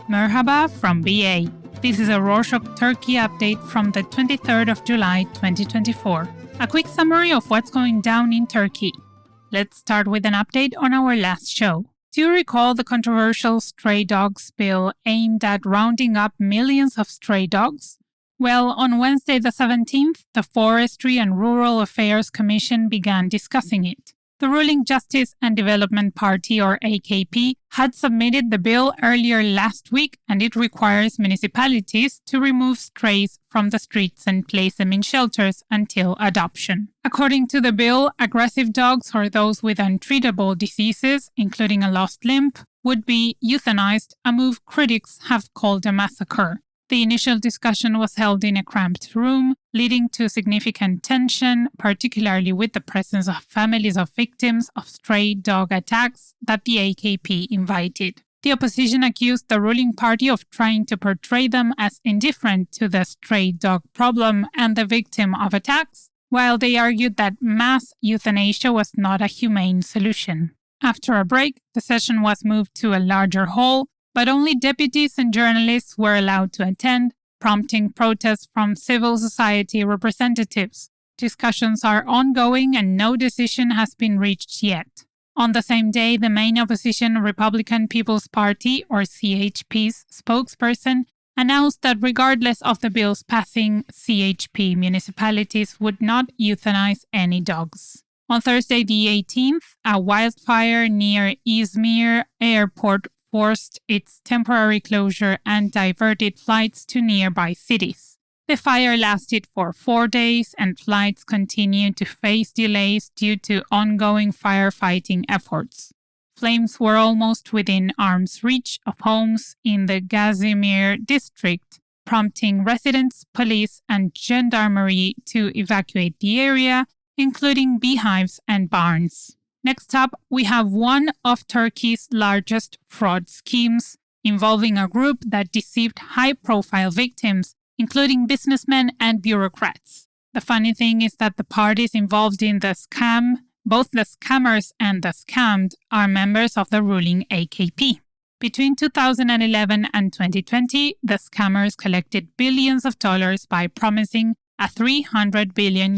Merhaba from BA. This is a Rorschach Turkey update from the 23rd of July 2024. A quick summary of what's going down in Turkey. Let's start with an update on our last show. Do you recall the controversial stray dogs bill aimed at rounding up millions of stray dogs? Well, on Wednesday the 17th, the Forestry and Rural Affairs Commission began discussing it. The ruling Justice and Development Party, or AKP, had submitted the bill earlier last week, and it requires municipalities to remove strays from the streets and place them in shelters until adoption. According to the bill, aggressive dogs or those with untreatable diseases, including a lost limb, would be euthanized, a move critics have called a massacre. The initial discussion was held in a cramped room, leading to significant tension, particularly with the presence of families of victims of stray dog attacks that the AKP invited. The opposition accused the ruling party of trying to portray them as indifferent to the stray dog problem and the victim of attacks, while they argued that mass euthanasia was not a humane solution. After a break, the session was moved to a larger hall, but only deputies and journalists were allowed to attend, prompting protests from civil society representatives. Discussions are ongoing and no decision has been reached yet. On the same day, the main opposition Republican People's Party, or CHP's, spokesperson announced that regardless of the bill's passing, CHP municipalities would not euthanize any dogs. On Thursday the 18th, a wildfire near Izmir airport forced its temporary closure and diverted flights to nearby cities. The fire lasted for 4 days and flights continued to face delays due to ongoing firefighting efforts. Flames were almost within arm's reach of homes in the Gazimir district, prompting residents, police, and gendarmerie to evacuate the area, including beehives and barns. Next up, we have one of Turkey's largest fraud schemes involving a group that deceived high-profile victims, including businessmen and bureaucrats. The funny thing is that the parties involved in the scam, both the scammers and the scammed, are members of the ruling AKP. Between 2011 and 2020, the scammers collected billions of dollars by promising a $300 billion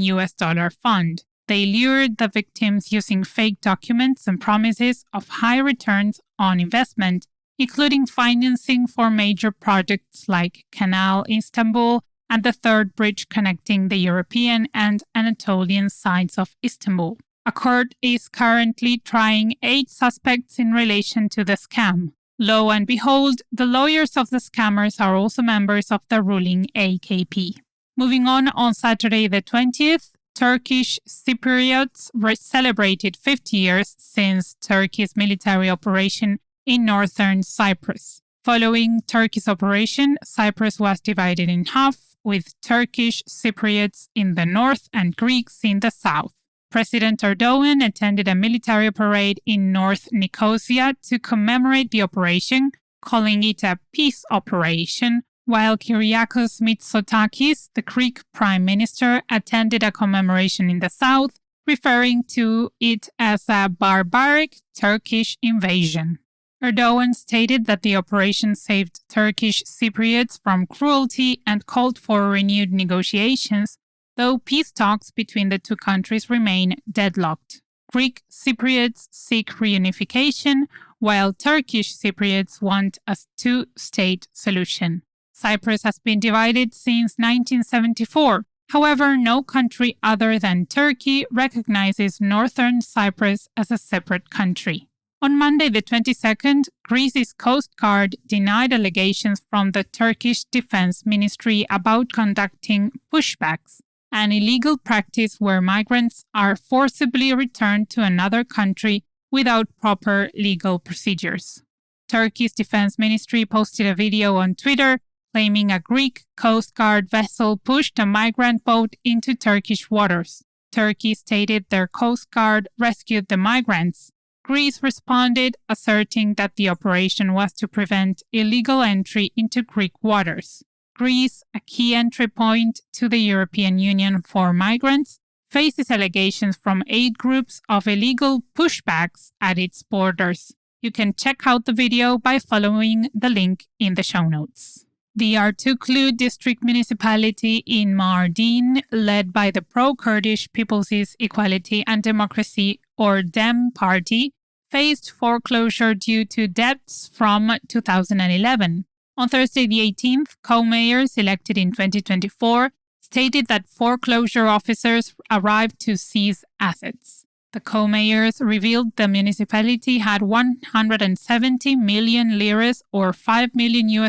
fund. They lured the victims using fake documents and promises of high returns on investment, including financing for major projects like Canal Istanbul and the third bridge connecting the European and Anatolian sides of Istanbul. A court is currently trying 8 suspects in relation to the scam. Lo and behold, the lawyers of the scammers are also members of the ruling AKP. Moving on Saturday the 20th, Turkish Cypriots celebrated 50 years since Turkey's military operation in northern Cyprus. Following Turkey's operation, Cyprus was divided in half, with Turkish Cypriots in the north and Greeks in the south. President Erdogan attended a military parade in North Nicosia to commemorate the operation, calling it a peace operation, while Kyriakos Mitsotakis, the Greek prime minister, attended a commemoration in the south, referring to it as a barbaric Turkish invasion. Erdogan stated that the operation saved Turkish Cypriots from cruelty and called for renewed negotiations, though peace talks between the two countries remain deadlocked. Greek Cypriots seek reunification, while Turkish Cypriots want a two-state solution. Cyprus has been divided since 1974. However, no country other than Turkey recognizes Northern Cyprus as a separate country. On Monday the 22nd, Greece's Coast Guard denied allegations from the Turkish Defense Ministry about conducting pushbacks, an illegal practice where migrants are forcibly returned to another country without proper legal procedures. Turkey's Defense Ministry posted a video on Twitter claiming a Greek Coast Guard vessel pushed a migrant boat into Turkish waters. Turkey stated their Coast Guard rescued the migrants. Greece responded, asserting that the operation was to prevent illegal entry into Greek waters. Greece, a key entry point to the European Union for migrants, faces allegations from 8 groups of illegal pushbacks at its borders. You can check out the video by following the link in the show notes. The Artuklu district municipality in Mardin, led by the pro-Kurdish People's Equality and Democracy or DEM party, faced foreclosure due to debts from 2011. On Thursday the 18th, co-mayors elected in 2024 stated that foreclosure officers arrived to seize assets. The co-mayors revealed the municipality had 170 million liras or $5 million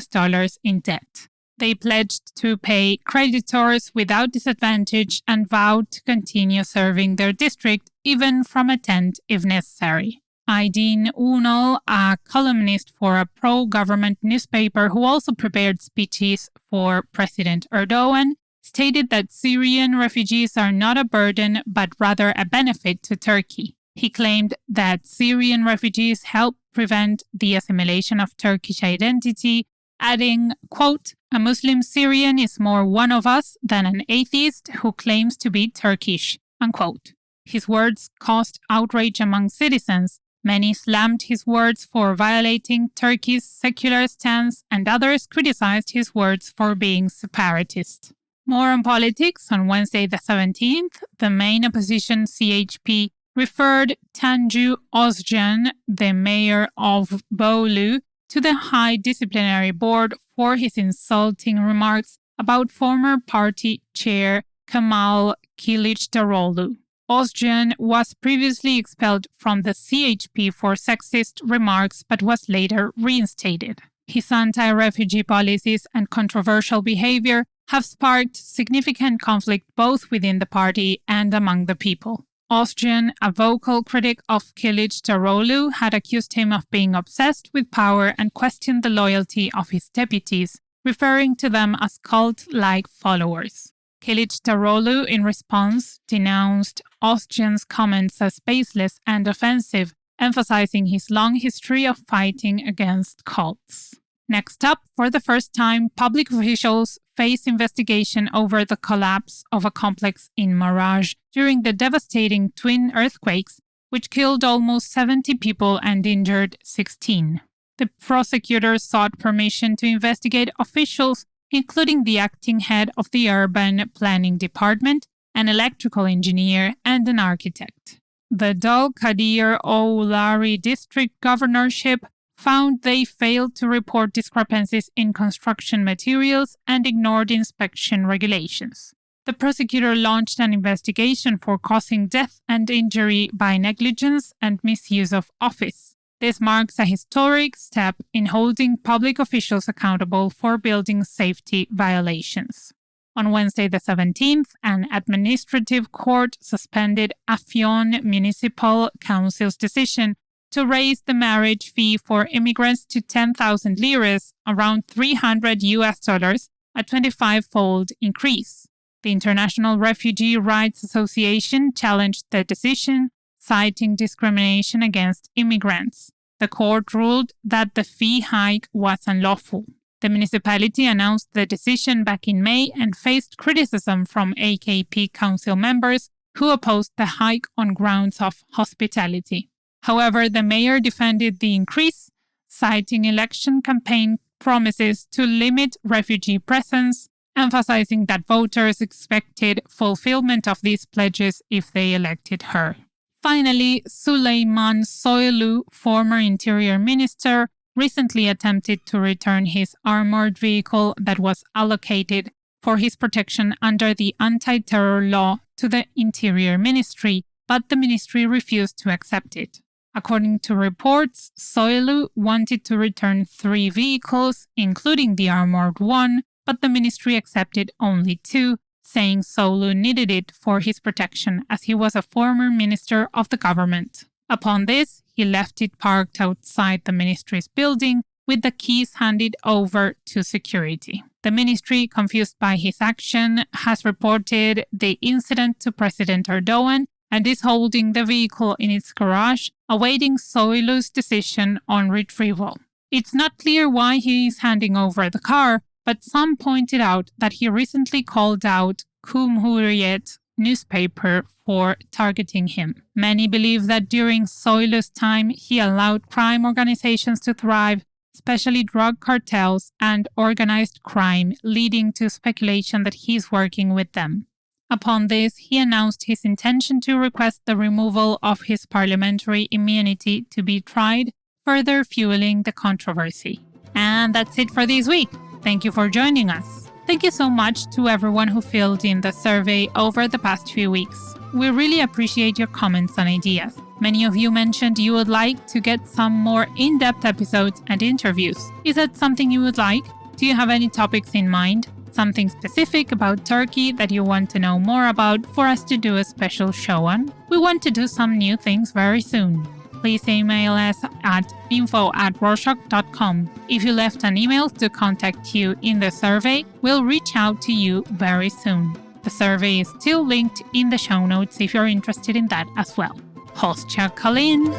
in debt. They pledged to pay creditors without disadvantage and vowed to continue serving their district even from a tent if necessary. Aydin Unal, a columnist for a pro-government newspaper who also prepared speeches for President Erdogan, stated that Syrian refugees are not a burden but rather a benefit to Turkey. He claimed that Syrian refugees help prevent the assimilation of Turkish identity, adding, quote, "A Muslim Syrian is more one of us than an atheist who claims to be Turkish," unquote. His words caused outrage among citizens. Many slammed his words for violating Turkey's secular stance, and others criticized his words for being separatist. More on politics. On Wednesday the 17th, the main opposition CHP referred Tanju Özcan, the mayor of Bolu, to the High Disciplinary Board for his insulting remarks about former party chair Kemal Kılıçdaroğlu. Özcan was previously expelled from the CHP for sexist remarks but was later reinstated. His anti-refugee policies and controversial behavior have sparked significant conflict both within the party and among the people. Özcan, a vocal critic of Kılıçdaroğlu, had accused him of being obsessed with power and questioned the loyalty of his deputies, referring to them as cult-like followers. Kılıçdaroğlu, in response, denounced Özcan's comments as baseless and offensive, emphasizing his long history of fighting against cults. Next up, for the first time, public officials face investigation over the collapse of a complex in Maraş during the devastating twin earthquakes, which killed almost 70 people and injured 16. The prosecutors sought permission to investigate officials, including the acting head of the urban planning department, an electrical engineer, and an architect. The Dul Kadir Oğulları district governorship found they failed to report discrepancies in construction materials and ignored inspection regulations. The prosecutor launched an investigation for causing death and injury by negligence and misuse of office. This marks a historic step in holding public officials accountable for building safety violations. On Wednesday the 17th, an administrative court suspended Afyon Municipal Council's decision to raise the marriage fee for immigrants to 10,000 liras, around $300, a 25-fold increase. The International Refugee Rights Association challenged the decision, citing discrimination against immigrants. The court ruled that the fee hike was unlawful. The municipality announced the decision back in May and faced criticism from AKP council members who opposed the hike on grounds of hospitality. However, the mayor defended the increase, citing election campaign promises to limit refugee presence, emphasizing that voters expected fulfillment of these pledges if they elected her. Finally, Süleyman Soylu, former interior minister, recently attempted to return his armored vehicle that was allocated for his protection under the anti-terror law to the Interior Ministry, but the ministry refused to accept it. According to reports, Soylu wanted to return 3 vehicles, including the armored one, but the ministry accepted only 2, saying Soylu needed it for his protection as he was a former minister of the government. Upon this, he left it parked outside the ministry's building with the keys handed over to security. The ministry, confused by his action, has reported the incident to President Erdogan and is holding the vehicle in its garage, awaiting Soylu's decision on retrieval. It's not clear why he is handing over the car, but some pointed out that he recently called out Cumhuriyet newspaper for targeting him. Many believe that during Soylu's time, he allowed crime organizations to thrive, especially drug cartels and organized crime, leading to speculation that he's working with them. Upon this, he announced his intention to request the removal of his parliamentary immunity to be tried, further fueling the controversy. And that's it for this week. Thank you for joining us. Thank you so much to everyone who filled in the survey over the past few weeks. We really appreciate your comments and ideas. Many of you mentioned you would like to get some more in-depth episodes and interviews. Is that something you would like? Do you have any topics in mind? Something specific about Turkey that you want to know more about for us to do a special show on? We want to do some new things very soon. Please email us at info@rorschach.com. If you left an email to contact you in the survey, we'll reach out to you very soon. The survey is still linked in the show notes if you're interested in that as well. Hoşça kalın.